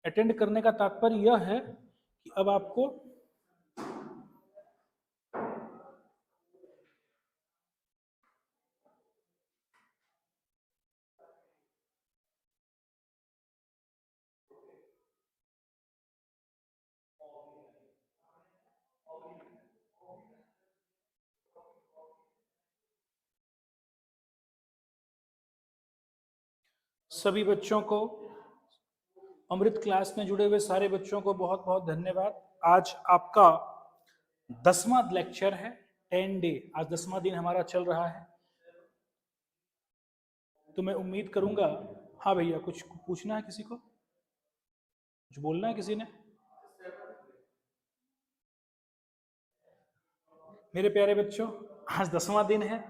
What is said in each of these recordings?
Attend करने का तात्पर्य यह है कि अब आपको सभी बच्चों को, अमृत क्लास में जुड़े हुए सारे बच्चों को बहुत बहुत धन्यवाद। आज आपका 10वां लेक्चर है, 10 डे। आज 10वां दिन हमारा चल रहा है, तो मैं उम्मीद करूंगा। हाँ भैया, कुछ पूछना है किसी को, कुछ बोलना है किसी ने? मेरे प्यारे बच्चों, आज 10वां दिन है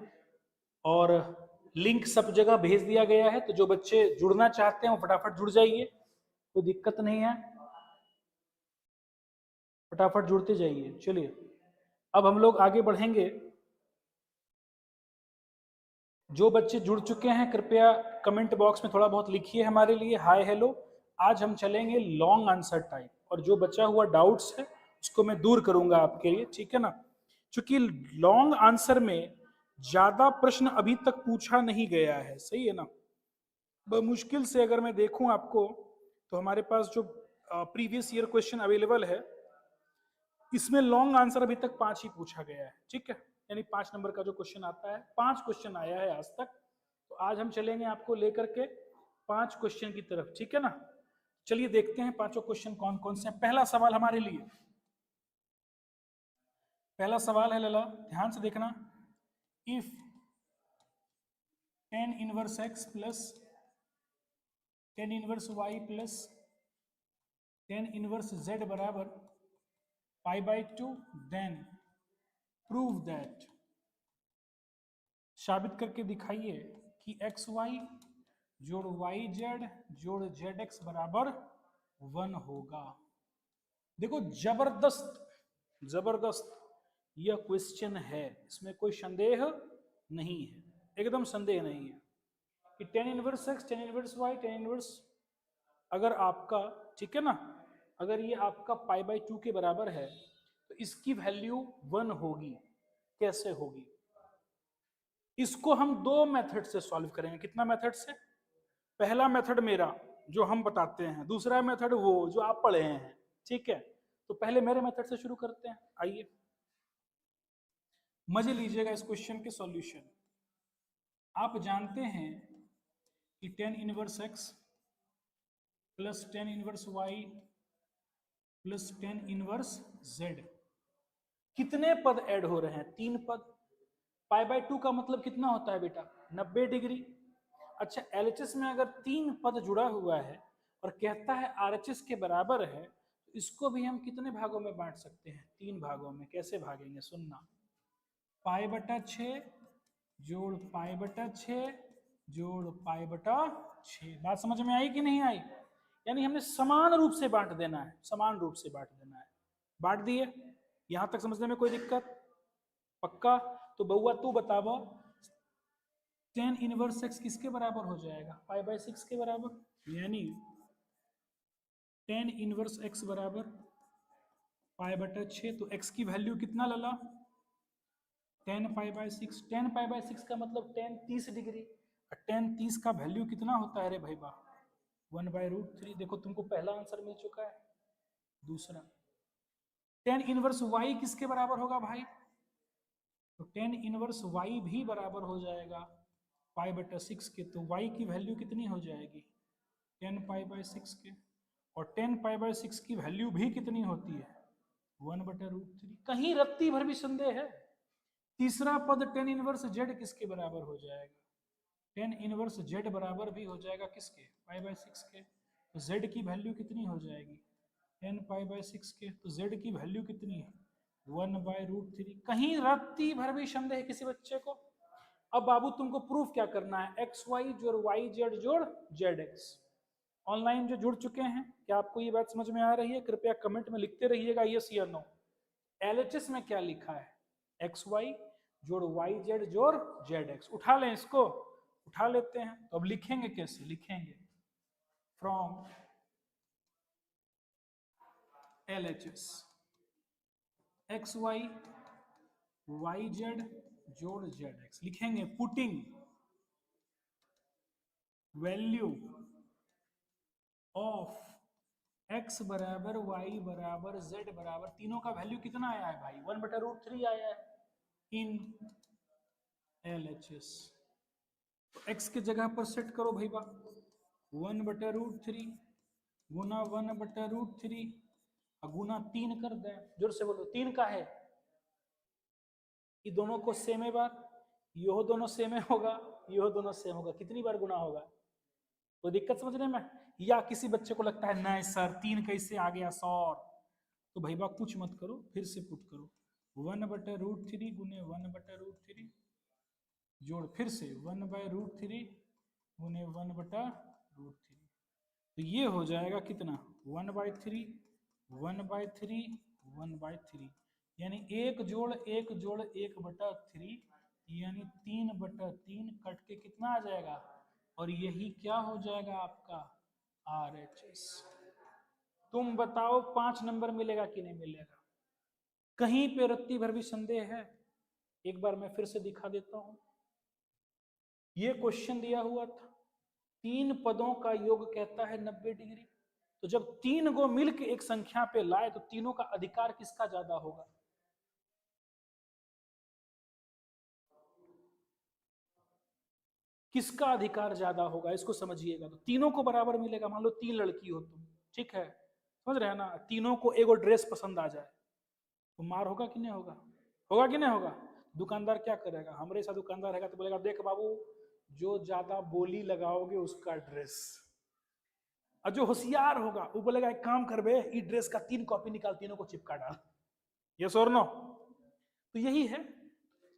और लिंक सब जगह भेज दिया गया है, तो जो बच्चे जुड़ना चाहते हैं वो फटाफट जुड़ जाइए, कोई दिक्कत नहीं है, फटाफट जुड़ते जाइए। चलिए अब हम लोग आगे बढ़ेंगे। जो बच्चे जुड़ चुके हैं कृपया कमेंट बॉक्स में थोड़ा बहुत लिखिए हमारे लिए हाय हेलो। आज हम चलेंगे लॉन्ग आंसर टाइप, और जो बचा हुआ डाउट्स है उसको मैं दूर करूंगा आपके लिए, ठीक है ना? क्योंकि लॉन्ग आंसर में ज्यादा प्रश्न अभी तक पूछा नहीं गया है, सही है ना? मुश्किल से अगर मैं देखूं आपको, तो हमारे पास जो प्रीवियस ईयर क्वेश्चन अवेलेबल है, इसमें लॉन्ग आंसर अभी तक 5 ही पूछा गया है, ठीक है? यानी 5 नंबर का जो क्वेश्चन आता है, 5 क्वेश्चन आया है आज तक। तो आज हम चलेंगे आपको लेकर के 5 क्वेश्चन की तरफ, ठीक है ना? चलिए देखते हैं पांचों क्वेश्चन कौन कौन से हैं। पहला सवाल हमारे लिए, पहला सवाल है लला, ध्यान से देखना। If tan inverse x plus tan inverse y plus tan inverse z बराबर π/2, देन प्रूव दैट, साबित करके दिखाइए कि एक्स वाई जोड़ वाई जेड जोड़ जेड एक्स बराबर 1 होगा। देखो जबरदस्त जबरदस्त यह क्वेश्चन है, इसमें कोई संदेह नहीं है, एकदम संदेह नहीं है कि tan inverse x, tan inverse y, tan inverse अगर आपका, ठीक है ना, अगर ये आपका π/2 के बराबर है तो इसकी वैल्यू 1 होगी। कैसे होगी? इसको हम 2 मेथड से सॉल्व करेंगे। कितना मेथड से? पहला मेथड मेरा जो हम बताते हैं, दूसरा मेथड वो जो आप पढ़े हैं, ठीक है? तो पहले मेरे मेथड से शुरू करते हैं, आइए मजे लीजिएगा इस क्वेश्चन के सॉल्यूशन। आप जानते हैं कि tan inverse x plus tan inverse y plus tan inverse z, कितने पद ऐड हो रहे हैं? 3 पद। π/2 का मतलब कितना होता है बेटा? 90 डिग्री। अच्छा, LHS में अगर 3 पद जुड़ा हुआ है और कहता है RHS के बराबर है, तो इसको भी हम कितने भागों में बांट सकते हैं? 3 भागों में। कैसे भागेंगे? सुनना, π/6 जोड़ π/6 जोड़ π/6। बात समझ में आई कि नहीं आई? यानी हमने समान रूप से बांट देना है, समान रूप से बांट देना है। बांट दिए, यहां तक समझने में कोई दिक्कत? पक्का? तो बउआ तू बतावा, tan इनवर्स x किसके बराबर हो जाएगा? π/6 के बराबर। यानी tan इनवर्स x बराबर π/6, तो x की वैल्यू कितना लला? tan π/6। tan π/6 का मतलब tan 30 डिग्री, और tan 30 का वैल्यू कितना होता है रे भाई बा? 1/√3। देखो तुमको पहला आंसर मिल चुका है। दूसरा, tan इनवर्स y किसके बराबर होगा भाई? तो tan इनवर्स y भी बराबर हो जाएगा π/6 के। तो y की वैल्यू कितनी हो जाएगी? tan π/6 के। और tan π/6 की वैल्यू भी कितनी होती है? 1/√3। कहीं रत्ती भर भी संदेह है? तीसरा पद tan इनवर्स z किसके बराबर हो जाएगा? tan इनवर्स z बराबर भी हो जाएगा किसके? π/6 के। तो z की वैल्यू कितनी हो जाएगी? tan π/6 के। तो z की वैल्यू कितनी है? 1/√3। कहीं रत्ती भर भी संदेह है किसी बच्चे को? अब बाबू तुमको प्रूफ क्या करना है? एक्स वाई जोड़ वाई जेड जोड़ जेड एक्स। ऑनलाइन जो जुड़ चुके हैं, क्या आपको ये बात समझ में आ रही है? कृपया कमेंट में लिखते रहिएगा यस या नो। LHS में क्या लिखा है? एक्स वाई जोड़ वाई जेड जोड़ जेड एक्स। उठा लें इसको, उठा लेते हैं। तो अब लिखेंगे कैसे? लिखेंगे from LHS x y y z जोड़ जेड एक्स लिखेंगे। पुटिंग वैल्यू ऑफ एक्स बराबर वाई बराबर जेड बराबर, तीनों का वैल्यू कितना आया है भाई? 1/√3 आया है इन LHS। तो एक्स की जगह पर सेट करो भाई बा, 1/√3 गुना 1/√3 गुना 3 कर दे। जोर से बोलो, 3 का है, ये दोनों को सेम है बार, यो दोनों सेम है होगा, यो दोनों सेम होगा, कितनी बार गुना होगा? कोई दिक्कत समझने में? या किसी बच्चे को लगता है नहीं सर 3 कैसे आ गया सर, तो भाई बा कुछ मत करो, फिर से पुट करो 1/√3 गुने 1/√3 जोड़ फिर से 1/√3 गुने 1/√3, तो ये हो जाएगा कितना 1/3 1/3 1/3, यानी 1 जोड़ 1 जोड़ 1/3 यानी 3/3 कट के कितना आ जाएगा, और यही क्या हो जाएगा आपका RHS। तुम बताओ 5 नंबर मिलेगा कि नहीं मिलेगा? कहीं पे रत्ती भर भी संदेह है? एक बार मैं फिर से दिखा देता हूं, ये क्वेश्चन दिया हुआ था, 3 पदों का योग कहता है 90 डिग्री, तो जब 3 को मिलकर एक संख्या पे लाए तो तीनों का अधिकार किसका ज्यादा होगा? किसका अधिकार ज्यादा होगा इसको समझिएगा। तो तीनों को बराबर मिलेगा, मान लो 3 लड़की हो तुम, ठीक है, समझ रहे हैं ना, तीनों को एगो ड्रेस पसंद आ जाए तो मार होगा कि नहीं होगा? होगा कि नहीं होगा? दुकानदार क्या करेगा? हमारे साथ दुकानदार रहेगा तो बोलेगा देख बाबू जो ज्यादा बोली लगाओगे उसका ड्रेस, और जो होशियार होगा वो बोलेगा एक काम कर बे, इस ड्रेस का 3 कॉपी निकाल तीनों को चिपका डाल। यस और नो? तो यही है,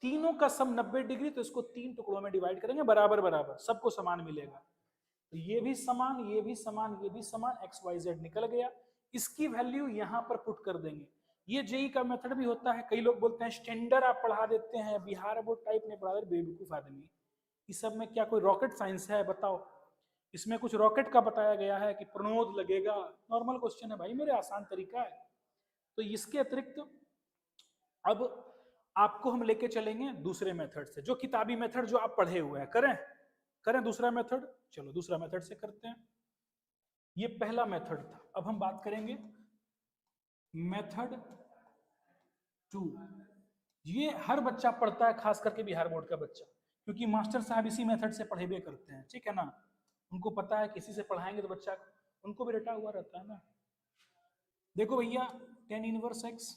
तीनों का सम 90 डिग्री, तो इसको 3 टुकड़ों में डिवाइड करेंगे बराबर बराबर, सबको समान मिलेगा। तो ये भी समान, ये भी समान, ये भी समान, एक्स वाई जेड निकल गया। इसकी वैल्यू यहां पर पुट कर देंगे। ये जेई का मेथड भी होता है, कई लोग बोलते हैं स्टैंडर्ड आप पढ़ा देते हैं, बिहार बोर्ड टाइप में पढ़ा देते, बेवकूफ आदमी। इस सब में क्या कोई रॉकेट साइंस है बताओ? इसमें कुछ रॉकेट का बताया गया है कि प्रणोद लगेगा? नॉर्मल क्वेश्चन है भाई मेरे, आसान तरीका है। तो इसके अतिरिक्त अब आपको हम लेके चलेंगे दूसरे मेथड से, जो किताबी मेथड जो आप पढ़े हुए हैं। करें करें दूसरा मेथड? चलो दूसरा मेथड से करते हैं। ये पहला मेथड था, अब हम बात करेंगे मेथड 2। ये हर बच्चा पढ़ता है, खास करके बिहार बोर्ड का बच्चा, क्योंकि मास्टर साहब इसी मेथड से पढ़ेबे करते हैं, ठीक है ना। उनको पता है किसी से पढ़ाएंगे तो बच्चा उनको भी रटा हुआ रहता है ना। देखो भैया, tan inverse x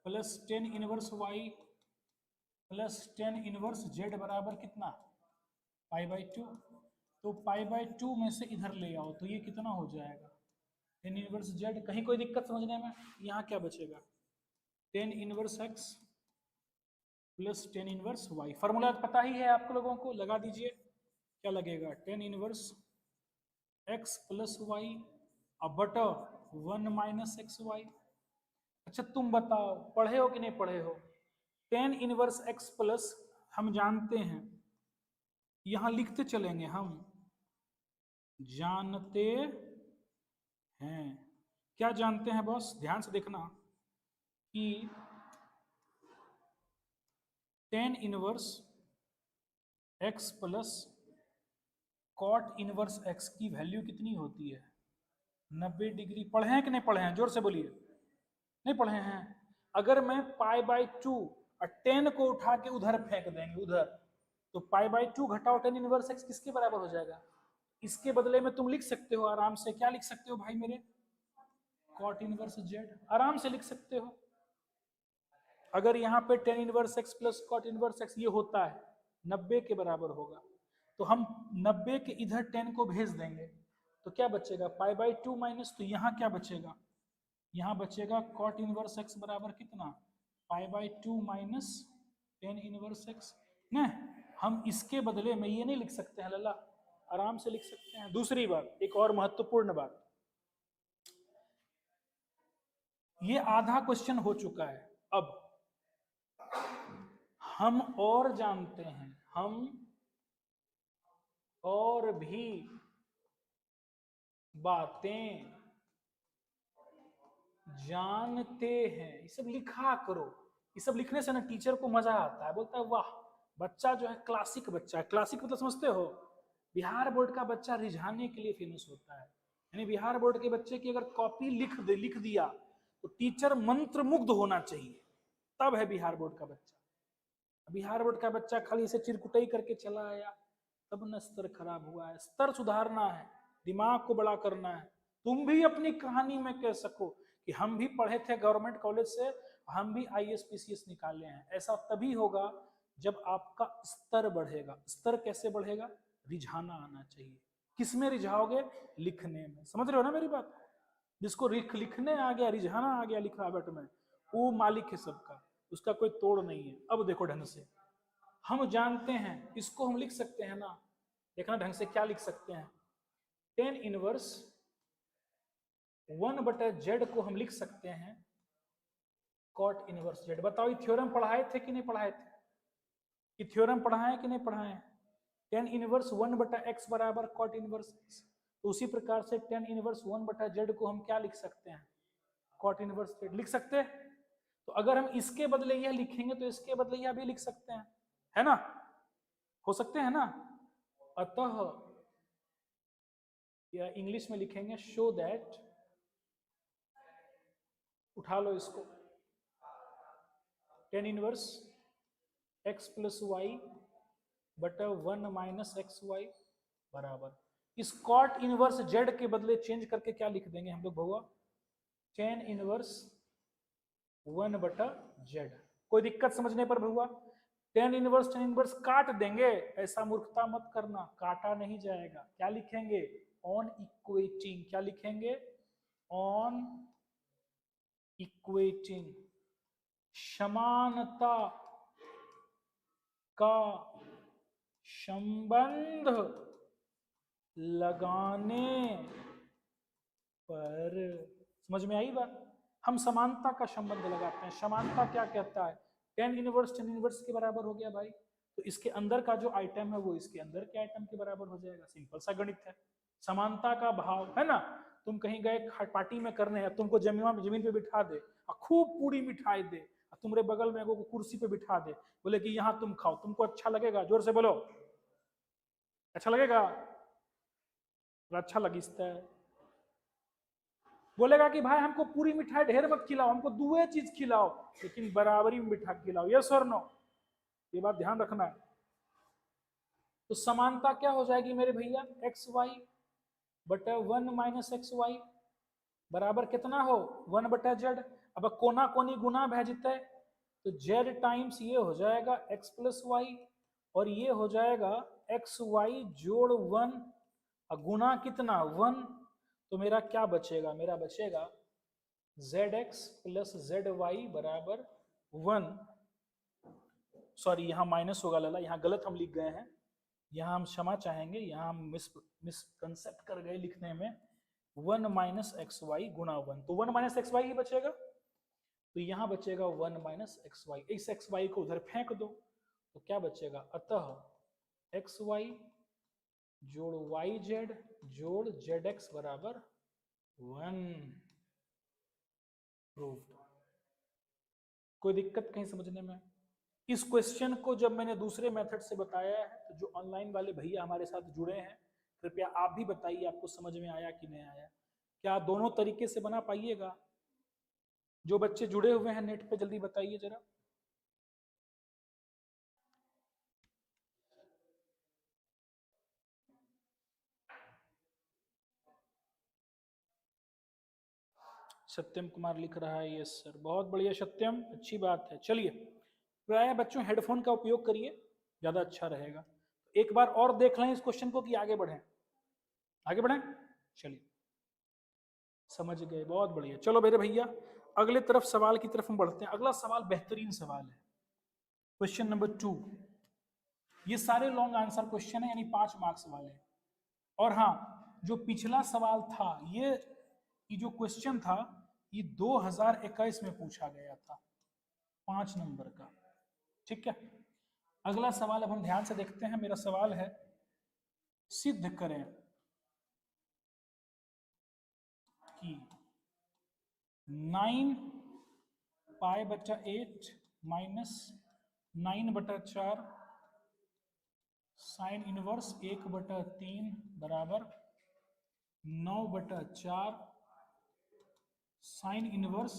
plus ten inverse y plus ten inverse z बराबर कितना? π/2। तो π/2 में से इधर ले आओ तो ये कितना हो जाएगा? Tan inverse z. कहीं कोई दिक्कत समझने में? यहाँ क्या बचेगा? Tan inverse x plus ten inverse y. Formula पता ही है आप लोगों को, लगा दीजिए। क्या लगेगा? Tan inverse x plus y अब बटा 1 माइनस एक्स वाई। अच्छा तुम बताओ पढ़े हो कि नहीं पढ़े हो? टेन इनवर्स एक्स प्लस हम जानते हैं, यहां लिखते चलेंगे हम, जानते हैं। क्या जानते हैं बॉस? ध्यान से देखना कि tan inverse x plus cot inverse x की वैल्यू कितनी होती है? 90 डिग्री। पढ़े हैं कि नहीं पढ़े हैं? जोर से बोलिए। नहीं पढ़े हैं? अगर मैं π/2 और 10 को उठा के उधर फेंक देंगे उधर, तो π/2 घटाओ टेन इनवर्स एक्स किसके बराबर हो जाएगा? इसके बदले में तुम लिख सकते हो आराम से, क्या लिख सकते हो भाई मेरे? कॉट इनवर्स जेड, आराम से लिख सकते हो। अगर यहाँ पे tan inverse x plus cot inverse x ये होता है 90 के बराबर होगा, तो हम 90 के इधर 10 को भेज देंगे, तो क्या बचेगा? π/2 माइनस, तो यहाँ क्या बचेगा? यहाँ बचेगा कॉट इनवर्स एक्स बराबर कितना? π/2 माइनस टेन इनवर्स एक्स। न हम इसके बदले में ये नहीं लिख सकते हैं लला? आराम से लिख सकते हैं। दूसरी बात, एक और महत्वपूर्ण बात, ये आधा क्वेश्चन हो चुका है। अब हम और जानते हैं, हम और भी बातें जानते हैं, ये सब लिखा करो। ये सब लिखने से ना टीचर को मजा आता है, बोलता है वाह बच्चा जो है क्लासिक बच्चा है। क्लासिक मतलब समझते हो, बिहार बोर्ड का बच्चा रिझाने के लिए फेमस होता है। यानी बिहार बोर्ड के बच्चे की अगर कॉपी लिख दिया तो टीचर मंत्र मुग्ध होना चाहिए, तब है बिहार बोर्ड का बच्चा। बिहार बोर्ड का बच्चा खाली इसे चिरकुटाई करके चला आया, तब न स्तर खराब हुआ है। स्तर सुधारना है, दिमाग को बड़ा करना है। तुम भी अपनी कहानी में कह सको कि हम भी पढ़े थे गवर्नमेंट कॉलेज से, हम भी IAS PCS निकाले हैं। ऐसा तभी होगा जब आपका स्तर बढ़ेगा। स्तर कैसे बढ़ेगा? रिझाना आना चाहिए। किसमें रिझाओगे? लिखने में। समझ रहे हो ना मेरी बात? जिसको लिखने आ गया, रिझाना आ गया लिखावट में, वो मालिक है सबका, उसका कोई तोड़ नहीं है। अब देखो ढंग से, हम जानते हैं, इसको हम लिख सकते हैं ना, देखना ढंग से क्या लिख सकते हैं। tan इनवर्स 1/z को हम लिख सकते हैं cot इनवर्स z। बताओ ये थ्योरम पढ़ाए थे कि नहीं पढ़ाए थे? ये थ्योरम पढ़ाए कि नहीं पढ़ाए? tan इनवर्स 1/x बराबर cot इनवर्स x। तो उसी प्रकार से tan इनवर्स 1/z को हम क्या लिख सकते हैं? cot इनवर्स z लिख सकते हैं। तो अगर हम इसके बदले यह लिखेंगे तो इसके बदले यह भी लिख सकते हैं, है ना? हो सकते हैं ना? अतः या इंग्लिश में लिखेंगे शो दैट, उठा लो इसको, tan inverse x plus y बटा 1 माइनस एक्स वाई बराबर, इस cot इनवर्स z के बदले चेंज करके क्या लिख देंगे हम लोग भैया? tan inverse 1/z। कोई दिक्कत समझने पर भैया? tan इनवर्स काट देंगे, ऐसा मूर्खता मत करना, काटा नहीं जाएगा। क्या लिखेंगे? On equating. क्या लिखेंगे? ऑन इक्वेटिंग, समानता का संबंध लगाने पर। समझ में आई बात? हम समानता का संबंध लगाते हैं। समानता क्या कहता है? tan इनवर्स के बराबर हो गया भाई, तो इसके अंदर का जो आइटम है वो इसके अंदर के आइटम के बराबर हो जाएगा। सिंपल सा गणित है। समानता का भाव है ना। तुम कहीं गए पार्टी में करने हैं, तुमको जमीन पे बिठा दे और खूब पूरी मिठाई दे, और तुम्हारे बगल में एगो कुर्सी पे बिठा दे, बोले कि यहाँ तुम खाओ, तुमको अच्छा लगेगा? जोर से बोलो, अच्छा लगेगा? अच्छा लगता है। बोलेगा कि भाई हमको पूरी मिठाई ढेर मत खिलाओ, हमको दुए चीज खिलाओ, लेकिन बराबरी में मिठाई खिलाओ। यस और नो? ये बात ध्यान रखना है। तो समानता क्या हो जाएगी मेरे भैया? एक्स वाई बटा 1 माइनस एक्स वाई बराबर कितना हो? 1/z। अब कोना कोनी गुना भेजते, तो z टाइम्स ये हो जाएगा x प्लस वाई, और ये हो जाएगा एक्स वाई जोड़ 1 और गुना कितना? 1। तो मेरा क्या बचेगा? मेरा बचेगा zx प्लस zy बराबर 1। सॉरी, यहाँ माइनस होगा लाला, यहाँ गलत हम लिख गए हैं, यहाँ हम क्षमा चाहेंगे, यहाँ हम मिसकंसेप्ट कर गए लिखने में। 1 माइनस एक्स वाई गुणा 1, तो 1 माइनस एक्स वाई ही बचेगा। तो यहाँ बचेगा 1 माइनस एक्स वाई। इस एक्स वाई को उधर फेंक दो, तो क्या बचेगा? अतः एक्स वाई जोड़ वाई जेड जोड़ जेड एक्स बराबर 1। प्रूव्ड। कोई दिक्कत कहीं समझने में? इस क्वेश्चन को जब मैंने दूसरे मेथड से बताया है, तो जो ऑनलाइन वाले भैया हमारे साथ जुड़े हैं, कृपया आप भी बताइए आपको समझ में आया कि नहीं आया। क्या दोनों तरीके से बना पाइएगा? जो बच्चे जुड़े हुए हैं नेट पे जल्दी बताइए जरा। सत्यम कुमार लिख रहा है यस सर, बहुत बढ़िया सत्यम, अच्छी बात है। चलिए, प्राय बच्चों हेडफोन का उपयोग करिए, ज्यादा अच्छा रहेगा। एक बार और देख लें इस क्वेश्चन को कि आगे बढ़ें? आगे बढ़ें, चलिए। समझ गए, बहुत बढ़िया। चलो मेरे भैया, अगले तरफ सवाल की तरफ हम बढ़ते हैं। अगला सवाल बेहतरीन सवाल है, क्वेश्चन नंबर 2। ये सारे लॉन्ग आंसर क्वेश्चन है, यानी 5 मार्क्स वाले। और हाँ, जो पिछला सवाल था, ये जो क्वेश्चन था, ये 2021 में पूछा गया था, 5 नंबर का। ठीक है, अगला सवाल अब हम ध्यान से देखते हैं। मेरा सवाल है, सिद्ध करें कि 9 π/8 माइनस 9/4 साइन इनवर्स 1/3 बराबर 9/4 साइन इनवर्स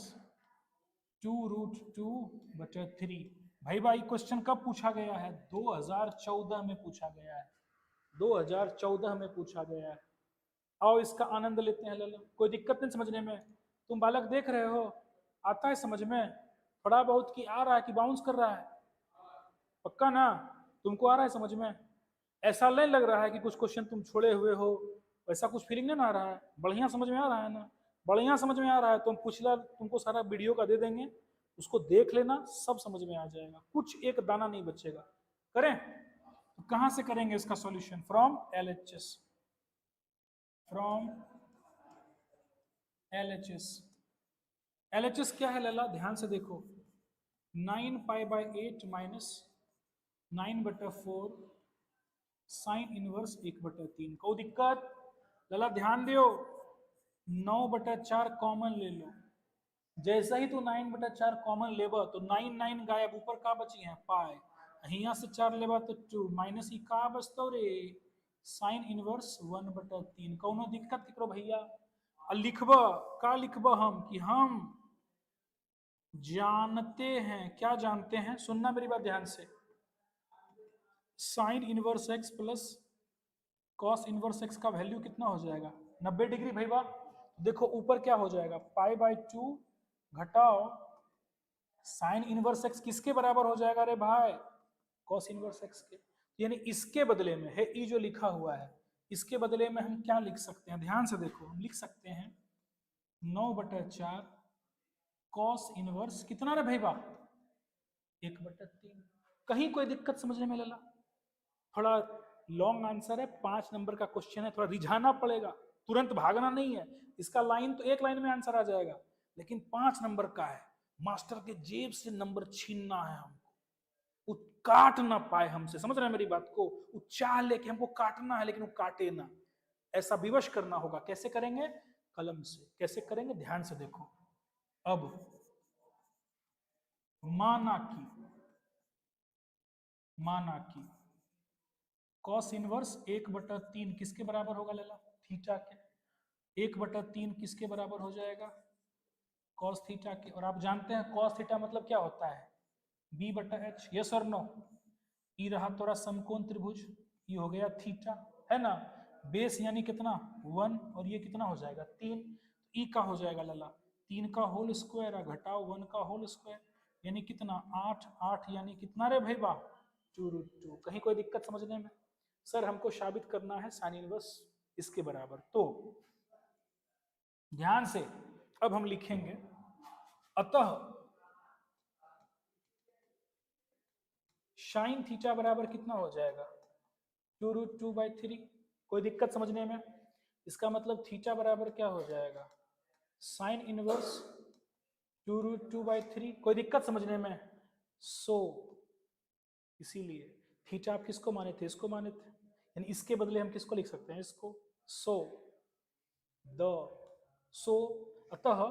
2√2/3। भाई क्वेश्चन कब पूछा गया है? 2014 में पूछा गया है, 2014 में पूछा गया है। आओ इसका आनंद लेते हैं लल्ला। कोई दिक्कत नहीं समझने में? तुम बालक देख रहे हो, आता है समझ में? थोड़ा बहुत कि आ रहा है कि बाउंस कर रहा है? पक्का ना? तुमको आ रहा है समझ में? ऐसा नहीं लग रहा है कि कुछ क्वेश्चन तुम छोड़े हुए हो? वैसा कुछ फीलिंग नहीं आ रहा है? बढ़िया समझ में आ रहा है ना? बढ़िया समझ में आ रहा है तो हम पिछला तुमको सारा वीडियो का दे देंगे, उसको देख लेना, सब समझ में आ जाएगा, कुछ एक दाना नहीं बचेगा। करें तो कहां से करेंगे इसका solution? From LHS, from LHS। LHS क्या है लला? ध्यान से देखो, 9 π/8 माइनस 9/4 साइन इनवर्स 1/3। कोई दिक्कत? लला ध्यान दियो, 9/4 कॉमन ले लो। जैसा ही तू 9/4 कॉमन लेबा तो 9 गायब, ऊपर का बची है पाई, यहाँ से 4 लेबा तो 2 माइनस ही का बचतो रे साइन इनवर्स 1/3। कौनो दिक्कत करो भैया? लिखबा का लिखबा हम कि हम जानते हैं, क्या जानते हैं? सुनना मेरी बात ध्यान से, sine inverse x plus cos inverse x का वैल्यू कितना हो जाएगा? 90 डिग्री। भैया देखो ऊपर क्या हो जाएगा, π/2 घटाओ साइन इनवर्स x किसके बराबर हो जाएगा रे भाई? कॉस इनवर्स x के। यानी इसके बदले में है ई जो लिखा हुआ है, इसके बदले में हम क्या लिख सकते हैं? ध्यान से देखो, हम लिख सकते हैं 9/4 कॉस इनवर्स कितना रे भैया? 1/3। कहीं कोई दिक्कत समझने में लला? थोड़ा लॉन्ग आंसर है, 5 नंबर का क्वेश्चन है, थोड़ा रिझाना पड़ेगा, तुरंत भागना नहीं है। इसका लाइन तो एक लाइन में आंसर आ जाएगा, लेकिन 5 नंबर का है। मास्टर के जेब से नंबर छीनना है हमको, वो काट ना पाए हमसे। समझ रहे हैं मेरी बात को? वो चाह लेके हमको काटना है लेकिन वो काटे ना, ऐसा विवश करना होगा। कैसे करेंगे? कलम से। कैसे करेंगे? ध्यान से देखो। अब माना कि कॉस इनवर्स 1/3 किसके बराबर होगा लला? थीटा के। 1/3 किसके बराबर हो जाएगा? कॉस थीटा के। और आप जानते हैं कॉस थीटा मतलब क्या होता है? B/H। यस और नो? ई रहा तोरा समकोण त्रिभुज, ये हो गया थीटा, है ना? बेस यानी कितना? 1, और ये कितना हो जाएगा? 3। ई का हो जाएगा लला 3 का होल स्क्वायर घटाओ 1 का होल स्क्वायर, यानी कितना? 8। 8 यानी कितना रे भैया? 2√2। कहीं कोई दिक्कत समझने में? सर हमको साबित करना है साइन इनवर्स इसके बराबर, तो ध्यान से अब हम लिखेंगे, अतः साइन थीटा बराबर कितना हो जाएगा? 2√2/3। कोई दिक्कत समझने में? इसका मतलब थीटा बराबर क्या हो जाएगा? Sine inverse 2√2/3। कोई दिक्कत समझने में? सो इसीलिए थीटा आप किसको माने थे? इसको माने थे, यानी इसके बदले हम किसको लिख सकते हैं? इसको। सो अतः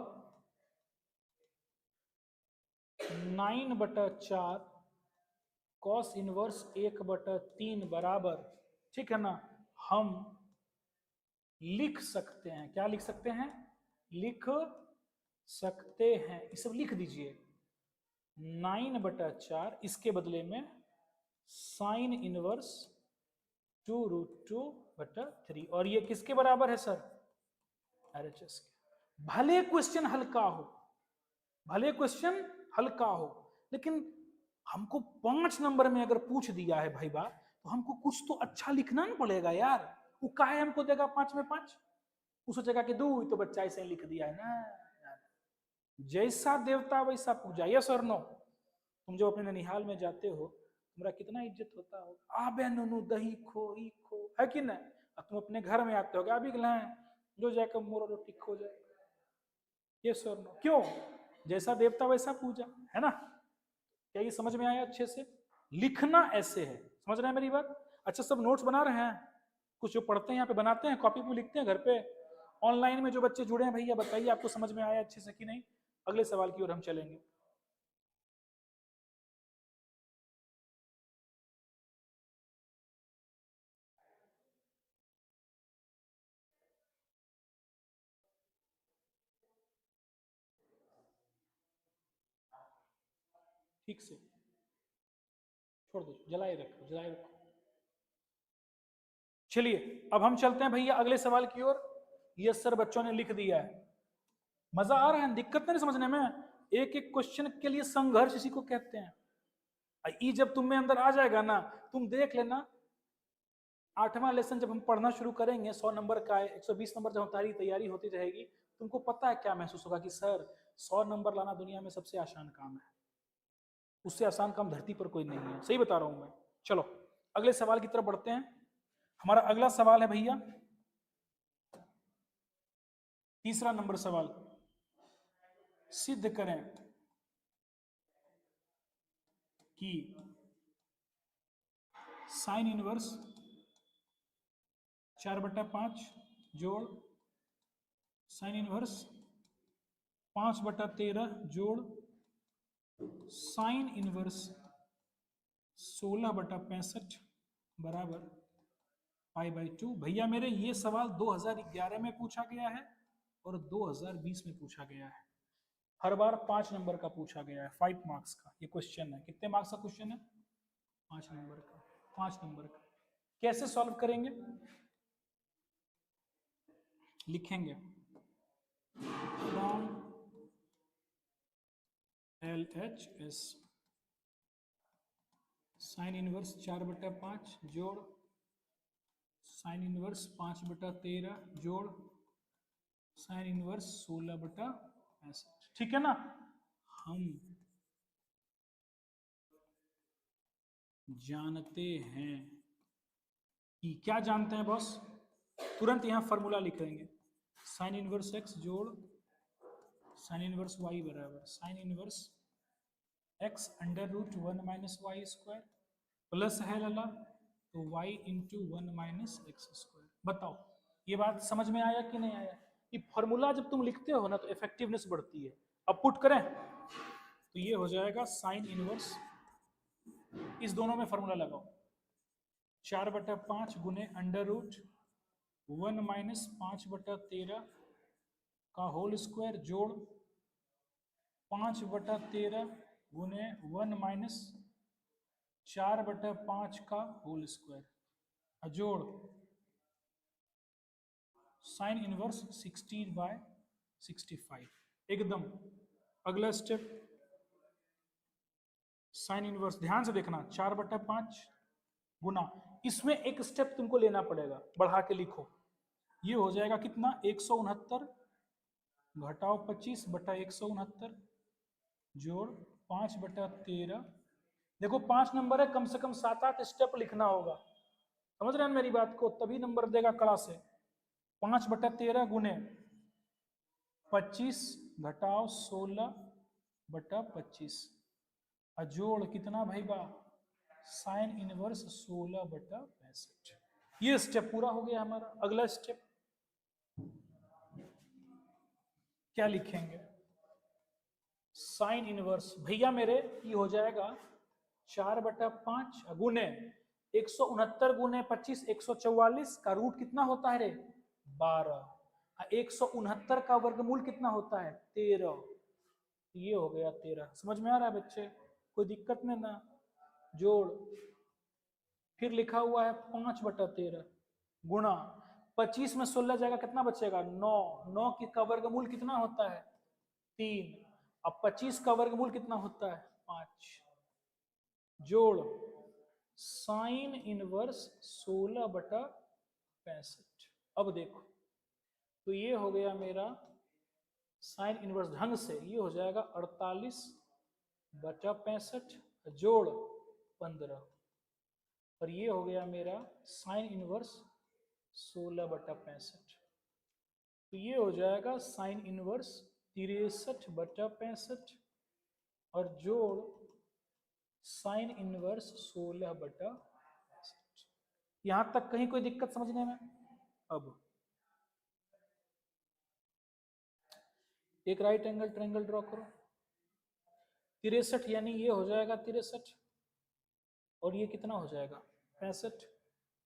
9/4 कॉस इनवर्स 1/3 बराबर, ठीक है ना, हम लिख सकते हैं। क्या लिख सकते हैं? लिख सकते हैं, इसे लिख दीजिए 9/4, इसके बदले में साइन इनवर्स 2√2/3। और ये किसके बराबर है सर? RHS के। भले क्वेश्चन हल्का हो, भले क्वेश्चन हल्का हो, लेकिन हमको 5 नंबर में अगर पूछ दिया है भाई बा, तो हमको कुछ तो अच्छा लिखना ना पड़ेगा यार। वो काहे हमको देगा 5 में 5? वो सोचेगा कि 2 तो बच्चा ऐसे लिख दिया है ना। जैसा देवता वैसा पूजा। यस और नो? तुम जब अपने ननिहाल में जाते हो, तुम्हारा कितना इज्जत होता हो, आबे नुनु दही खो ई खो, है कि नहीं? और तुम अपने घर में आते हो, अभी जो जाकर मोरो रोटी खो जाए। यस और नो? क्यों? जैसा देवता वैसा पूजा, है ना? क्या ये समझ में आया अच्छे से? लिखना ऐसे है, समझ रहे हैं मेरी बात? अच्छा सब नोट्स बना रहे हैं? कुछ जो पढ़ते हैं यहाँ पे बनाते हैं, कॉपी पे लिखते हैं घर पे? ऑनलाइन में जो बच्चे जुड़े हैं भैया बताइए आपको समझ में आया अच्छे से कि नहीं। अगले सवाल की ओर हम चलेंगे। ठीक से छोड़ दो, जलाए रखो, जलाए रखो। चलिए अब हम चलते हैं भैया अगले सवाल की ओर। यस सर बच्चों ने लिख दिया है। मजा आ रहा है, दिक्कत नहीं समझने में। एक एक क्वेश्चन के लिए संघर्ष इसी को कहते हैं। ई जब तुम में अंदर आ जाएगा ना, तुम देख लेना 8वां लेसन जब हम पढ़ना शुरू करेंगे 100 नंबर का, 120 नंबर जब हमारी तैयारी होती रहेगी, तुमको पता है क्या महसूस होगा कि सर 100 नंबर लाना दुनिया में सबसे आसान काम है, उससे आसान काम धरती पर कोई नहीं है। सही बता रहा हूं मैं। चलो अगले सवाल की तरफ बढ़ते हैं। हमारा अगला सवाल है भैया तीसरा नंबर सवाल। सिद्ध करें कि साइन इनवर्स 4/5 जोड़ साइन इनवर्स 5/13 जोड़ साइन इनवर्स 16/65 बराबर π/2। भैया मेरे ये सवाल 2011 में पूछा गया है और 2020 में पूछा गया है। हर बार 5 नंबर का पूछा गया है, 5 मार्क्स का ये क्वेश्चन है। कितने मार्क्स का क्वेश्चन है? 5 नंबर का। 5 नंबर का कैसे सॉल्व करेंगे? लिखेंगे फ्रॉम LHS साइन इनवर्स 4/5 जोड़ साइन इनवर्स 5/13 जोड़ साइन इनवर्स 16/65। ठीक है ना। हम जानते हैं कि, क्या जानते हैं बॉस? तुरंत यहां फॉर्मूला लिखेंगे साइन इनवर्स x जोड़ साइन इनवर्स y बराबर sine inverse x √1 - y² plus है लला तो y × 1 - x²। बताओ ये बात समझ में आया कि नहीं आया? ये फॉर्मूला जब तुम लिखते हो ना तो इफेक्टिवनेस बढ़ती है। अब पुट करें तो ये हो जाएगा साइन इनवर्स, इस दोनों में फॉर्मूला लगाओ 4/5 गुने √1 - 5/13 का होल स्क्वायर जोड़ 5/13 गुने 1 - 4/5 का होल स्क्वायर जोड़ साइन इनवर्स 16/65। एकदम। अगला स्टेप साइन इनवर्स, ध्यान से देखना 4/5 गुना, इसमें एक स्टेप तुमको लेना पड़ेगा, बढ़ा के लिखो। ये हो जाएगा कितना 169 घटाओ 25/169 जोड़ 5/13। देखो 5 नंबर है, कम से कम 7-8 स्टेप लिखना होगा। समझ रहे हैं मेरी बात को? तभी नंबर देगा कड़ा से। 5/13 गुने 25 घटाओ 16/25 जोड़ कितना भाई बा साइन इनवर्स 16/65। ये स्टेप पूरा हो गया हमारा। अगला स्टेप क्या लिखेंगे? साइन इनवर्स भैया मेरे ये हो जाएगा 4/5 गुने 169 गुने 25 144 का रूट कितना होता है रे 12। 169 का वर्गमूल कितना होता है 13। ये हो गया 13। समझ में आ रहा है बच्चे? कोई दिक्कत नहीं ना। जोड़ फिर लिखा हुआ है 5/13 गुणा 25 में 16 जाएगा कितना बचेगा 9। 9 का वर्गमूल कितना होता है 3। अब 25 का वर्गमूल कितना होता है 5 जोड़ साइन इनवर्स 16/65। अब देखो तो ये हो गया मेरा साइन इनवर्स ढंग से ये हो जाएगा 48/65 जोड़ 15 और ये हो गया मेरा साइन इनवर्स 16/65। तो ये हो जाएगा साइन इनवर्स 63/65 और जोड़ साइन इनवर्स 16/65। यहां तक कहीं कोई दिक्कत समझने में? अब एक राइट एंगल ट्रायंगल ड्रॉ करो। 63 यानी ये हो जाएगा 63 और ये कितना हो जाएगा 65।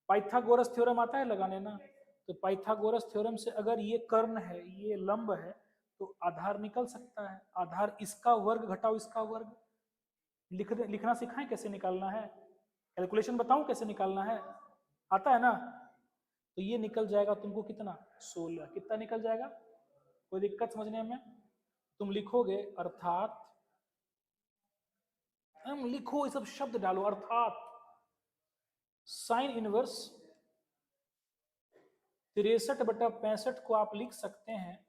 पाइथागोरस थ्योरम आता है लगाने ना, तो पाइथागोरस थ्योरम से अगर ये कर्ण है ये लंब है तो आधार निकल सकता है। आधार इसका वर्ग घटाओ इसका वर्ग। लिखना सिखाएं कैसे निकालना है, कैलकुलेशन बताऊं कैसे निकालना है, आता है ना। तो ये निकल जाएगा तुमको कितना 16। कितना निकल जाएगा, कोई दिक्कत समझने में। तुम लिखोगे अर्थात, हम लिखो ये सब शब्द डालो, अर्थात साइन इनवर्स 63/65 को आप लिख सकते हैं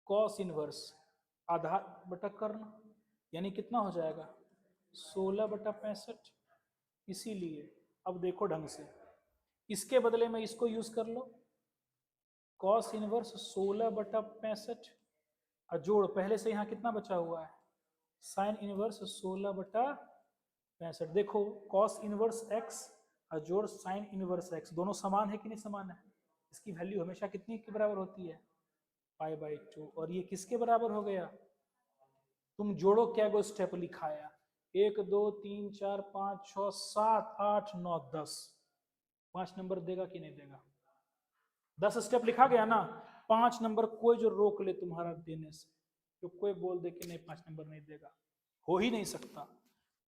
कॉस इनवर्स आधार बटा कर्ण, यानी कितना हो जाएगा 16/65। इसीलिए अब देखो ढंग से, इसके बदले में इसको यूज कर लो, कॉस इनवर्स 16/65 और जोड़ पहले से यहाँ कितना बचा हुआ है साइन इनवर्स 16/65। देखो कॉस इनवर्स एक्स और जोड़ साइन इनवर्स एक्स, दोनों समान है कि नहीं समान है। इसकी वैल्यू हमेशा कितनी के बराबर होती है π/2। और ये किसके बराबर हो गया, तुम जोड़ो क्या गो स्टेप लिखाया 1 2 3 4 5 6 7 8 9 10, 5 नंबर देगा कि नहीं देगा। 10 स्टेप लिखा गया ना, 5 नंबर कोई जो रोक ले तुम्हारा देने से, जो कोई बोल दे कि नहीं 5 नंबर नहीं देगा, हो ही नहीं सकता।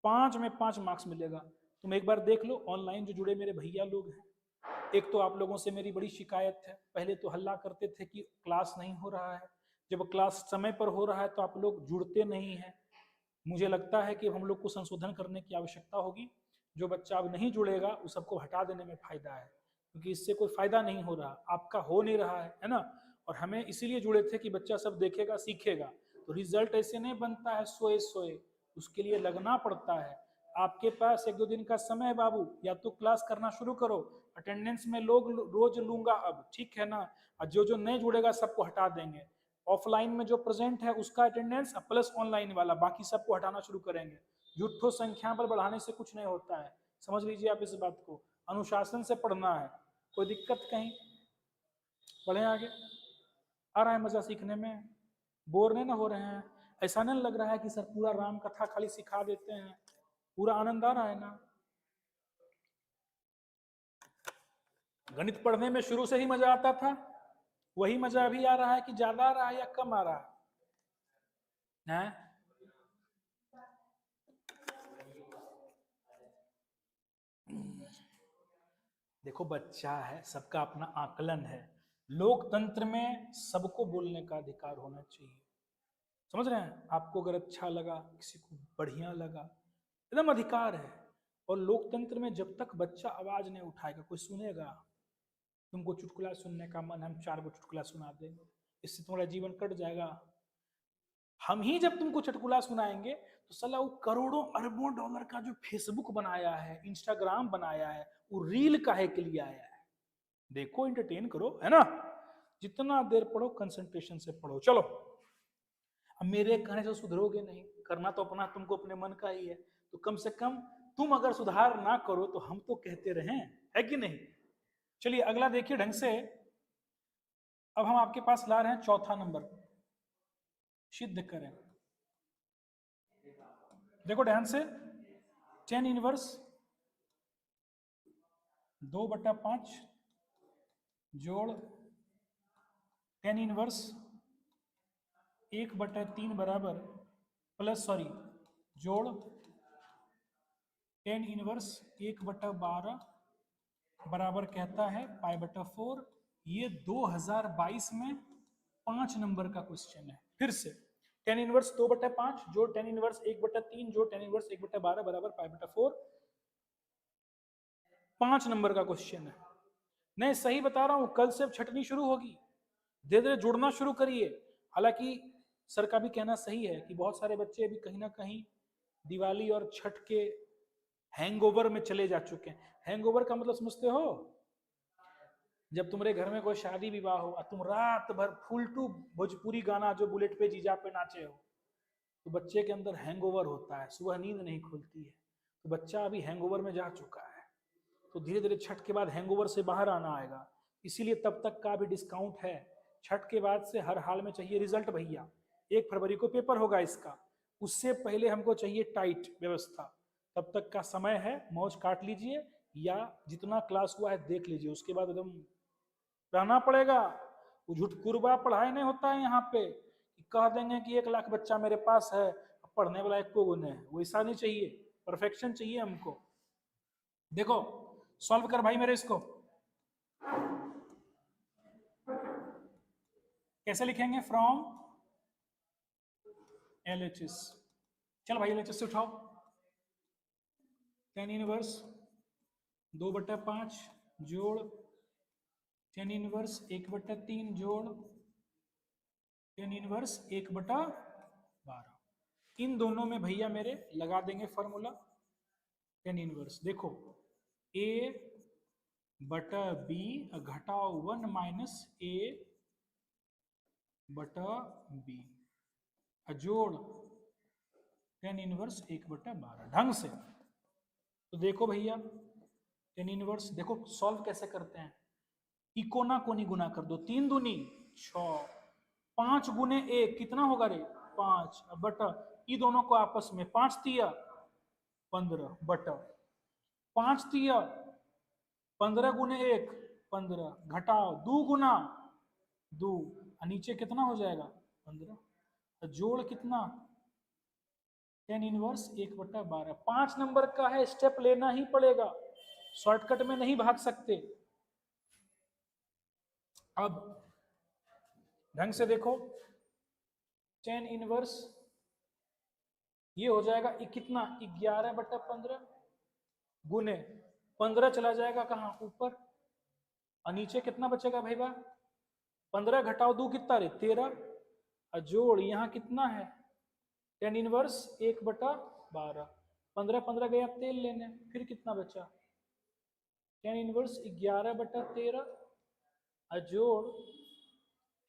5 में 5 मार्क्स मिलेगा। तुम एक बार देख लो ऑनलाइन जो जुड़े मेरे भैया लोग हैं, एक तो आप लोगों से मेरी बड़ी शिकायत है, पहले तो हल्ला करते थे कि क्लास नहीं हो रहा है, जब क्लास समय पर हो रहा है तो आप लोग जुड़ते नहीं हैं। मुझे लगता है कि हम लोग को संशोधन करने की आवश्यकता होगी। जो बच्चा अब नहीं जुड़ेगा उस सबको हटा देने में फायदा है, क्योंकि इससे कोई फायदा नहीं हो रहा, आपका हो नहीं रहा है ना। और हमें इसीलिए जुड़े थे कि बच्चा सब देखेगा सीखेगा, तो रिजल्ट ऐसे नहीं बनता है सोए सोए, उसके लिए लगना पड़ता है। आपके पास 1-2 दिन का समय है बाबू, या तो क्लास करना शुरू करो, अटेंडेंस में लोग रोज लूंगा अब, ठीक है ना। और जो जो नहीं जुड़ेगा सबको हटा देंगे, ऑफलाइन में जो प्रेजेंट है उसका अटेंडेंस प्लस ऑनलाइन वाला, बाकी सबको हटाना शुरू करेंगे। झूठो संख्या पर बढ़ाने से कुछ नहीं होता है, समझ लीजिए आप इस बात को। अनुशासन से पढ़ना है, कोई दिक्कत कहीं, पढ़े आगे। आ रहा है मजा सीखने में, बोर नहीं ना हो रहे हैं, ऐसा नहीं लग रहा है कि सर पूरा राम कथा खाली सिखा देते हैं, पूरा आनंद आ रहा है ना। गणित पढ़ने में शुरू से ही मजा आता था, वही मजा अभी आ रहा है कि ज्यादा आ रहा है या कम आ रहा है? देखो बच्चा है, सबका अपना आकलन है, लोकतंत्र में सबको बोलने का अधिकार होना चाहिए, समझ रहे हैं। आपको अगर अच्छा लगा, किसी को बढ़िया लगा, एकदम अधिकार है। और लोकतंत्र में जब तक बच्चा आवाज नहीं उठाएगा कोई सुनेगा। तुमको चुटकुला सुनने का मन, हम 4 गो चुटकुला सुना देंगे, इससे तुम्हारा जीवन कट जाएगा। हम ही जब तुमको चुटकुला सुनाएंगे तो साला वो करोड़ों अरबों डॉलर का जो फेसबुक बनाया है, इंस्टाग्राम बनाया है, वो रील काहे के लिए आया है, देखो एंटरटेन करो, है ना। जितना देर पढ़ो कंसंट्रेशन से पढ़ो। चलो, अब मेरे कहने से सुधरोगे नहीं, करना तो अपना तुमको अपने मन का ही है, तो कम से कम तुम अगर सुधार ना करो तो हम तो कहते रहें, है कि नहीं। चलिए अगला देखिए ढंग से। अब हम आपके पास ला रहे हैं चौथा नंबर, सिद्ध करें। देखो ध्यान से, 10 इनवर्स 2/5 जोड़ 10 इनवर्स 1/3 बराबर प्लस जोड़ 10 इनवर्स 1/12 बराबर कहता है π/4। ये 2022 में 5 नंबर का क्वेश्चन है। फिर से 10 इनवर्स 2/5 जोड़ 10 इनवर्स 1/3 जोड़ 10 इनवर्स 1/12 बराबर π/4, 5 नंबर का क्वेश्चन है। नहीं सही बता रहा हूं, कल से छटनी शुरू होगी, धीरे धीरे जुड़ना शुरू करिए। हालांकि सर का भी कहना सही है कि बहुत सारे बच्चे अभी कहीं ना कहीं दिवाली और छठ के हैंगओवर में चले जा चुके हैं। हैंगओवर का मतलब समझते हो, जब तुम्हारे घर में कोई शादी विवाह हो और तुम रात भर फुल टू भोजपुरी गाना जो बुलेट पे जीजा पे नाचे हो, तो बच्चे के अंदर हैंगओवर होता है, सुबह नींद नहीं खुलती है, तो बच्चा अभी हैंगओवर में जा चुका है। तो धीरे धीरे छठ के बाद हैंगओवर से बाहर आना आएगा, इसीलिए तब तक का भी डिस्काउंट है छठ के बाद से हर हाल में चाहिए रिजल्ट भैया। 1 फरवरी को पेपर होगा इसका, उससे पहले हमको चाहिए टाइट व्यवस्था। तब तक का समय है, मौज काट लीजिए या जितना क्लास हुआ है देख लीजिए, उसके बाद एकदम रहना पड़ेगा। वो झूठकुरबा पढ़ाई नहीं होता है यहाँ पे कि कह देंगे कि 1 लाख बच्चा मेरे पास है, पढ़ने वाला 1 को गुने है, वैसा नहीं चाहिए, परफेक्शन चाहिए हमको। देखो सॉल्व कर भाई मेरे इसको, कैसे लिखेंगे? From LHS। चल भाई LHS से उठाओ, 10 इनवर्स 2/5 जोड़ 10 इनवर्स 1/3 जोड़ 10 इनवर्स 1/12। इन दोनों में भैया मेरे लगा देंगे फॉर्मूला 10 इनवर्स। देखो A बटा B घटाओ 1 माइनस A बटा B जोड़ 10 इनवर्स 1/12 ढंग से। तो देखो भैया 10 इनवर्स, देखो सॉल्व कैसे करते हैं, इकोना कोनी गुना कर दो, 3 दूनी 6, 5 गुने 1 कितना होगा रे 5 बटा, ये दोनों को आपस में 5 तिया 15 बटा 5 तिया 15 गुने 1 15 घटाओ 2 गुना 2, नीचे कितना हो जाएगा 15, जोड़ कितना 10 इनवर्स 1/12। 5 नंबर का है, स्टेप लेना ही पड़ेगा, शॉर्टकट में नहीं भाग सकते। अब ढंग से देखो 10 इनवर्स ये हो जाएगा कितना 11/15 गुने 15 चला जाएगा कहाँ ऊपर, और नीचे कितना बचेगा भाई बा 15 घटाओ 2 कितना रे 13, और जोड़ यहाँ कितना है 10 इनवर्स 1/12, 15 गया तेल लेने, फिर कितना बचा 10 इनवर्स 11/13 और जोड़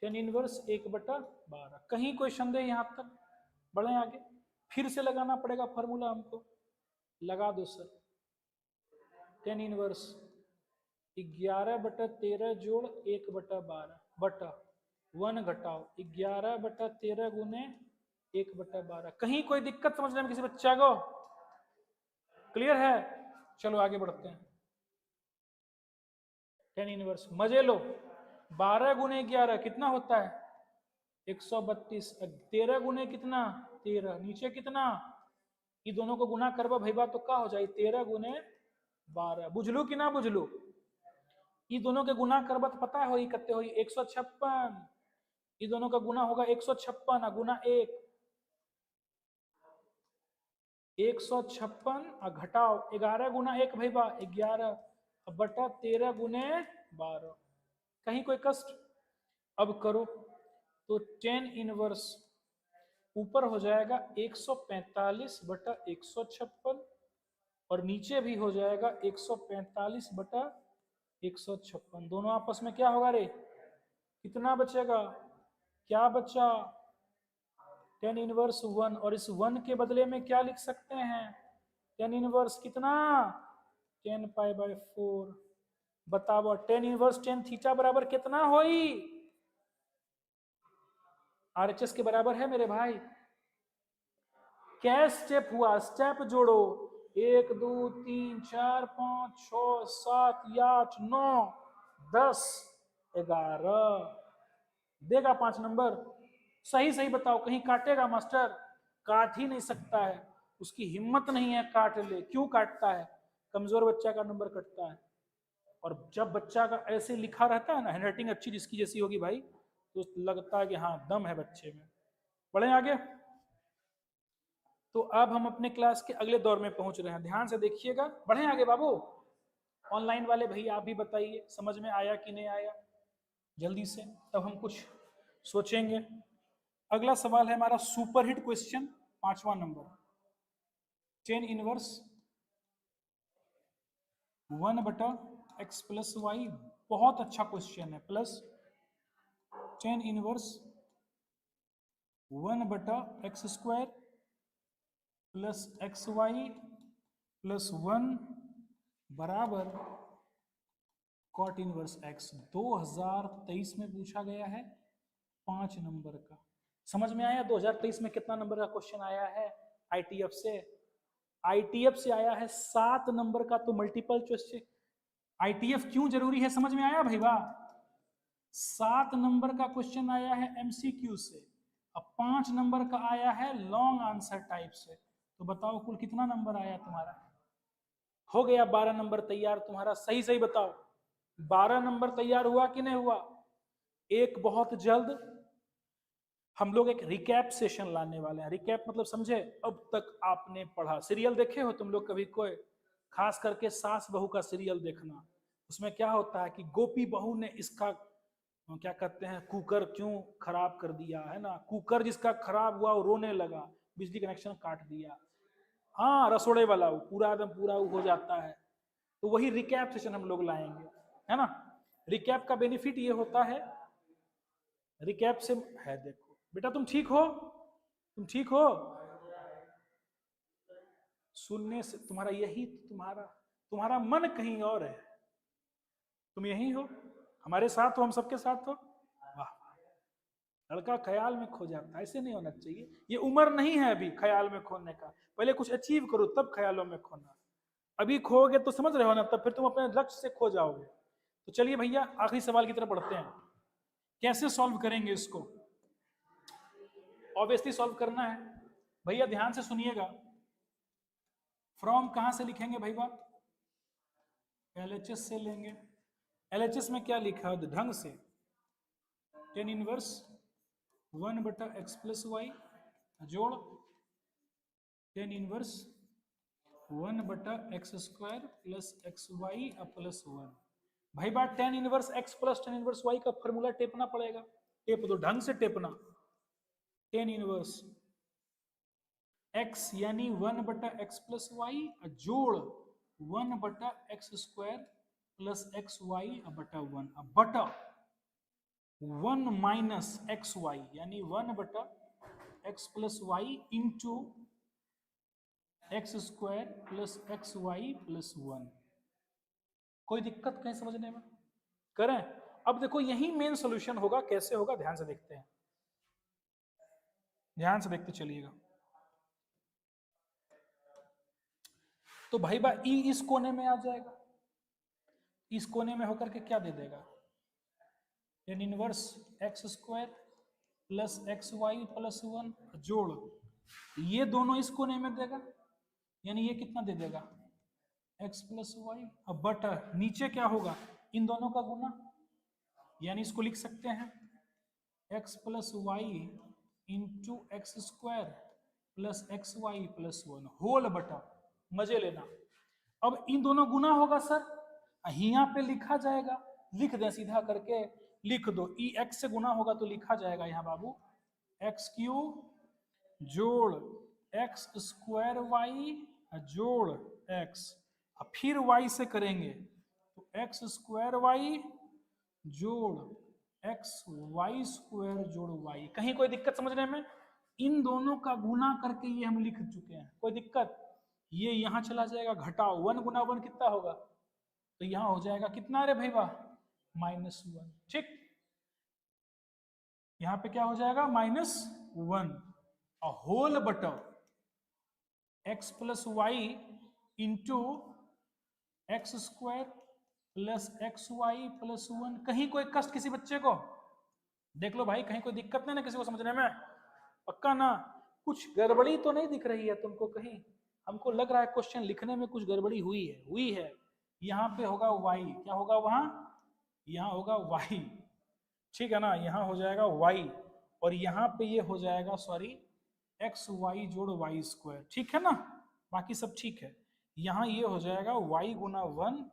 10 इनवर्स 1/12। कहीं कोई संदेह यहाँ तक? बढ़े आगे, फिर से लगाना पड़ेगा फॉर्मूला हमको, लगा दो सर 10 इनवर्स 11/13 जोड़ 1/12 बटा 1 घटाओ 11/13 गुने 1/12। कहीं कोई दिक्कत समझने में किसी बच्चा को? क्लियर है? चलो आगे बढ़ते हैं। 10 इनवर्स मजे लो, 12 गुने 11 कितना होता है 132, 13 गुने कितना 13, नीचे कितना, ये दोनों को गुना करवा भैया तो क्या हो जाए 13 गुने 12, बुझलू कि ना बुझलू? ये दोनों के गुना करवा तो पता हो कते हो 156, ये दोनों का गुना होगा 156 गुना 1 156 घटाओ 11 गुना 1 भैया 11 बटा 13 गुने 12। कहीं कोई कष्ट? अब करो तो 10 इनवर्स ऊपर हो जाएगा 145 बटा 156 और नीचे भी हो जाएगा 145 बटा 156, दोनों आपस में क्या होगा रे कितना बचेगा, क्या बचा 10 इनवर्स 1, और इस 1 के बदले में क्या लिख सकते हैं 10 इनवर्स कितना 10 पाई बाय 4। बताओ 10 इनवर्स 10 थीटा बराबर कितना होई, RHS के बराबर है मेरे भाई। क्या स्टेप हुआ, स्टेप जोड़ो 1 2 3 4 5 6 7 8 9 10 11 देगा 5 नंबर। सही सही बताओ कहीं काटेगा मास्टर? काट ही नहीं सकता है, उसकी हिम्मत नहीं है काट ले। क्यों काटता है? कमजोर बच्चा का नंबर कटता है। और जब बच्चा का ऐसे लिखा रहता है ना, हैंडराइटिंग अच्छी जिसकी जैसी होगी भाई, तो लगता है कि हाँ दम है बच्चे में। बढ़े आगे। तो अब हम अपने क्लास के अगले दौर में पहुंच रहे हैं, ध्यान से देखिएगा। बढ़े आगे बाबू। ऑनलाइन वाले भैया आप भी बताइए समझ में आया कि नहीं आया जल्दी से, तब हम कुछ सोचेंगे। अगला सवाल है हमारा सुपरहिट क्वेश्चन 5वां number, 10 inverse 1/x plus Y. बहुत अच्छा क्वेश्चन है। Plus 10 inverse 1/x square plus x Y plus 1 बराबर कॉट इनवर्स x। 2023 में पूछा गया है 5 नंबर का। समझ में आया 2023 में कितना नंबर का क्वेश्चन आया है आईटीएफ से? आईटीएफ से आया है 7 नंबर का। तो मल्टीपल चॉइस से आईटीएफ क्यों जरूरी है समझ में आया भाई? वाह, 7 नंबर का क्वेश्चन आया है एमसीक्यू से, अब 5 नंबर का आया है लॉन्ग आंसर टाइप से। तो बताओ कुल कितना नंबर आया तुम्हारा? हो गया 12 नंबर तैयार तुम्हारा। सही सही बताओ, 12 नंबर तैयार हुआ कि नहीं हुआ? एक बहुत जल्द हम लोग एक रिकैप सेशन लाने वाले हैं। रिकैप मतलब समझे? अब तक आपने पढ़ा, सीरियल देखे हो तुम लोग कभी? कोई खास करके सास बहू का सीरियल देखना। उसमें क्या होता है कि गोपी बहू ने इसका क्या कहते हैं कुकर क्यों खराब कर दिया, है ना? कुकर जिसका खराब हुआ वो रोने लगा, बिजली कनेक्शन काट दिया। हाँ, रसोड़े वाला वो पूरा एकदम पूरा हो जाता है। तो वही रिकैप सेशन हम लोग लाएंगे, है ना? रिकैप का बेनिफिट ये होता है, रिकैप से है, देखो बेटा तुम ठीक हो? तुम ठीक हो? सुनने से तुम्हारा यही तुम्हारा मन कहीं और है, तुम यही हो, हमारे साथ हो, हम सबके साथ हो। वाह, लड़का ख्याल में खो जाता है, ऐसे नहीं होना चाहिए। ये उम्र नहीं है अभी ख्याल में खोने का, पहले कुछ अचीव करो तब ख्यालों में खोना। अभी खोगे तो समझ रहे हो ना, तब फिर तुम अपने लक्ष्य से खो जाओगे। तो चलिए भैया आखिरी सवाल की तरफ बढ़ते हैं। कैसे सॉल्व करेंगे इसको? ऑब्वियसली सॉल्व करना है भैया, ध्यान से सुनिएगा। फ्रॉम कहां से लिखेंगे भैया? एलएचएस से लेंगे। एलएचएस में क्या लिखा है ढंग से? Ten inverse 1/x plus Y जोड़ ten inverse 1/x² plus x Y plus 1। भाई बात ten inverse x plus ten inverse y का फॉर्मूला टेपना पड़ेगा। टेप दो, ढंग से टेपना। टेन इनवर्स x यानी 1/x प्लस वाई जोड़ 1/x² प्लस एक्स वाई बटा 1 बटा 1 माइनस एक्स वाई यानी 1/x plus y into x² plus x Y plus 1। कोई दिक्कत कहीं समझने में? करें? अब देखो यही मेन सॉल्यूशन होगा। कैसे होगा ध्यान से देखते हैं, ध्यान से देखते चलिएगा। तो भाई बा ई इस कोने में आ जाएगा, इस कोने में होकर के क्या दे देगा? Tan inverse x² plus x Y plus 1 जोड़ ये दोनों इस कोने में देगा, यानी ये कितना दे देगा? x plus y. अब बटा नीचे क्या होगा? इन दोनों का गुना, यानी इसको लिख सकते हैं x plus y into x² plus x Y plus 1 whole बटा, मजे लेना। अब इन दोनों गुना होगा सर, यहाँ पे लिखा जाएगा, लिख दें सीधा करके, लिख दो ई एक्स से गुना होगा तो लिखा जाएगा यहाँ बाबू x³ जोड़ x² वाई जोड़ x, फिर y से करेंगे तो x² वाई जोड़ xy² जोड़ y। कहीं कोई दिक्कत समझने में? इन दोनों का गुना करके ये हम लिख चुके हैं, कोई दिक्कत? ये यहां चला जाएगा, घटाओ 1 गुना 1 कितना होगा? तो यहां हो जाएगा कितना रे भाई वाह? -1। ठीक, यहां पे क्या हो जाएगा? -1 होल बटा x plus y into x² plus x Y plus 1। कहीं कोई कष्ट किसी बच्चे को? देख लो भाई, कहीं कोई दिक्कत नहीं ना किसी को समझने में? पक्का ना? कुछ गड़बड़ी तो नहीं दिख रही है तुमको कहीं? हमको लग रहा है क्वेश्चन लिखने में कुछ गड़बड़ी हुई है। यहाँ पे होगा y, क्या होगा वहां? यहाँ होगा y, ठीक है ना? यहाँ हो जाएगा y और यहाँ पे ये हो जाएगा सॉरी एक्स वाई जोड़ y², ठीक है ना? बाकी सब ठीक है। यहाँ ये हो जाएगा y गुना 1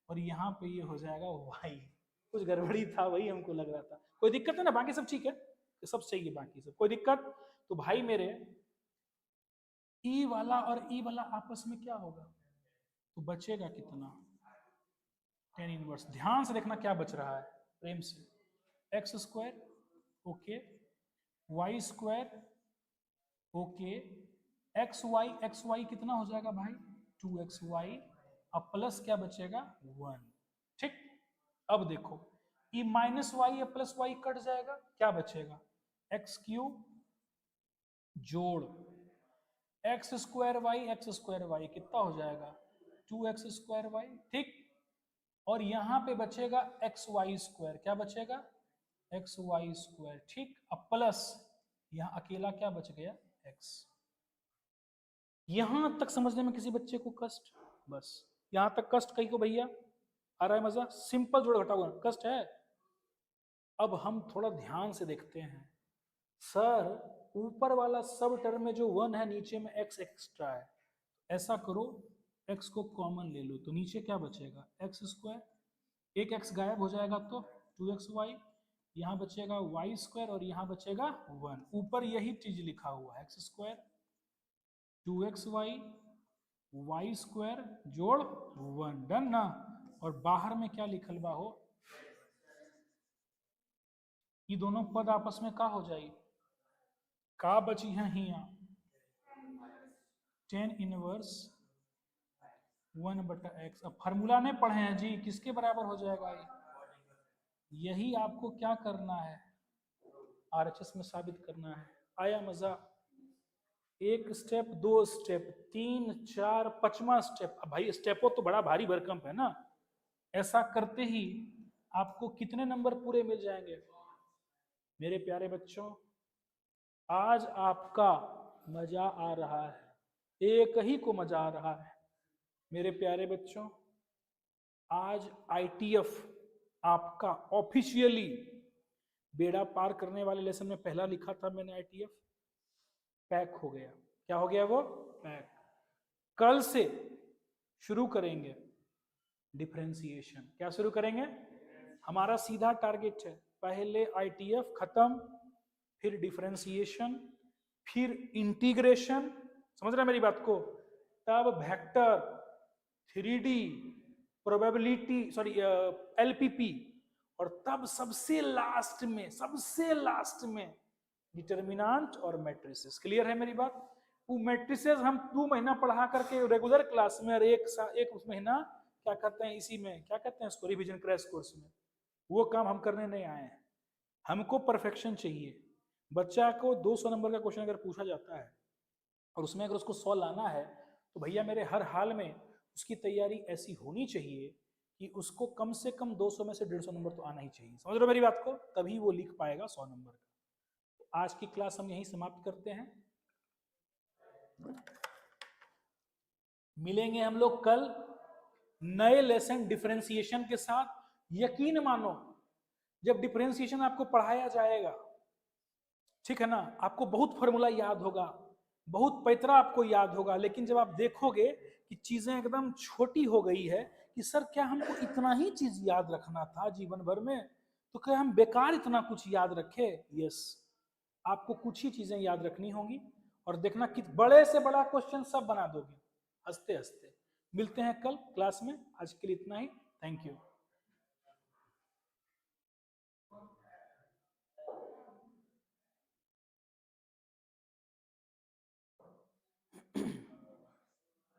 और यहाँ पे ये हो जाएगा y। कुछ गड़बड़ी था वही हमको लग रहा था। कोई दिक्कत है ना? बाकी सब ठीक है, सब सही है, बाकी सब कोई दिक्कत? तो भाई मेरे ई वाला और ई वाला आपस में क्या होगा? तो बचेगा कितना? Tan inverse. ध्यान से देखना क्या बच रहा है प्रेम से। x² okay, y² okay, x Y कितना हो जाएगा भाई? 2xy अब प्लस क्या बचेगा? 1। ठीक, अब देखो ये माइनस वाई या प्लस वाई कट जाएगा, क्या बचेगा, एक्स क्यूब जोड़ एक्स स्क्वायर वाई कितना हो जाएगा 2x स्क्वायर वाई, ठीक। और यहां पे बचेगा एक्स वाई स्क्वायर, क्या बचेगा एक्स वाई स्क्वायर, ठीक। अब प्लस यहां अकेला क्या बच गया एक्स। यहां तक समझने में किसी बच्चे को कष्ट, बस यहां तक कष्ट कहीं को भैया आ रहा है मजा, सिंपल जोड़ घटाओ कष्ट है। अब हम थोड़ा ध्यान से देखते हैं, सर ऊपर वाला सब टर्म में जो 1 है नीचे में x एक्स्ट्रा है, ऐसा करो x को कॉमन ले लो तो नीचे क्या बचेगा एक्स स्क्वायर, एक x गायब हो जाएगा तो 2xy, यहाँ बचेगा y स्क्वायर और यहाँ बचेगा 1, ऊपर यही चीज लिखा हुआ है x square 2xy y square जोड़ 1, डन ना। और बाहर में क्या लिखल बा हो, ये दोनों पद आपस में का हो जाए, का बची है हिया 10 इनवर्स 1/x। अब फार्मूला नहीं पढ़े हैं जी, किसके बराबर हो जाएगा ये, यही आपको क्या करना है आरएचएस में साबित करना है। आया मजा, एक स्टेप, दो स्टेप, 3 4 5वां स्टेप। अब भाई स्टेपो तो बड़ा भारी भरकम है ना, ऐसा करते ही आपको कितने नंबर पूरे मिल जाएंगे मेरे प्यारे बच्चों। आज आपका मजा आ रहा है, एक ही को मजा आ रहा है मेरे प्यारे बच्चों। आज आईटीएफ आपका ऑफिशियली बेड़ा पार करने वाले लेसन में पहला लिखा था मैंने आईटीएफ, पैक हो गया। क्या हो गया वो, पैक। कल से शुरू करेंगे डिफरेंशिएशन। क्या शुरू करेंगे, हमारा सीधा टारगेट है पहले आईटीएफ खत्म, फिर डिफरेंशिएशन, फिर इंटीग्रेशन, समझ रहे हैं मेरी बात को, तब vector, 3D, probability, sorry LPP, और तब सबसे लास्ट में डिटर्मिनेंट और मैट्रिसेस। क्लियर है मेरी बात। वो मैट्रिसेस हम 2 महीना पढ़ा करके रेगुलर क्लास में, और एक उस महीना क्या कहते हैं इसी में, क्या कहते हैं इसको, रिवीजन क्रैश कोर्स में, वो काम हम करने नहीं आए हैं। हमको परफेक्शन चाहिए। बच्चा को 200 नंबर का क्वेश्चन अगर पूछा जाता है और उसमें अगर उसको 100 लाना है तो भैया मेरे हर हाल में उसकी तैयारी ऐसी होनी चाहिए कि उसको कम से कम 200 में से 150 नंबर तो आना ही चाहिए। समझ रहे हो मेरी बात को, तभी वो लिख पाएगा 100 नंबर का। तो आज की क्लास हम यहीं समाप्त करते हैं, मिलेंगे हम लोग कल नए लेसन डिफरेंशिएशन के साथ। यकीन मानो जब डिफरेंशिएशन आपको पढ़ाया जाएगा, ठीक है ना, आपको बहुत फॉर्मूला याद होगा, बहुत पैतरा आपको याद होगा, लेकिन जब आप देखोगे कि चीजें एकदम छोटी हो गई है कि सर क्या हमको इतना ही चीज याद रखना था जीवन भर में, तो क्या हम बेकार इतना कुछ याद रखे। यस, आपको कुछ ही चीजें याद रखनी होंगी, और देखना कि बड़े से बड़ा क्वेश्चन सब बना दोगे हंसते हंसते। मिलते हैं कल क्लास में, आज के लिए इतना ही, थैंक यू।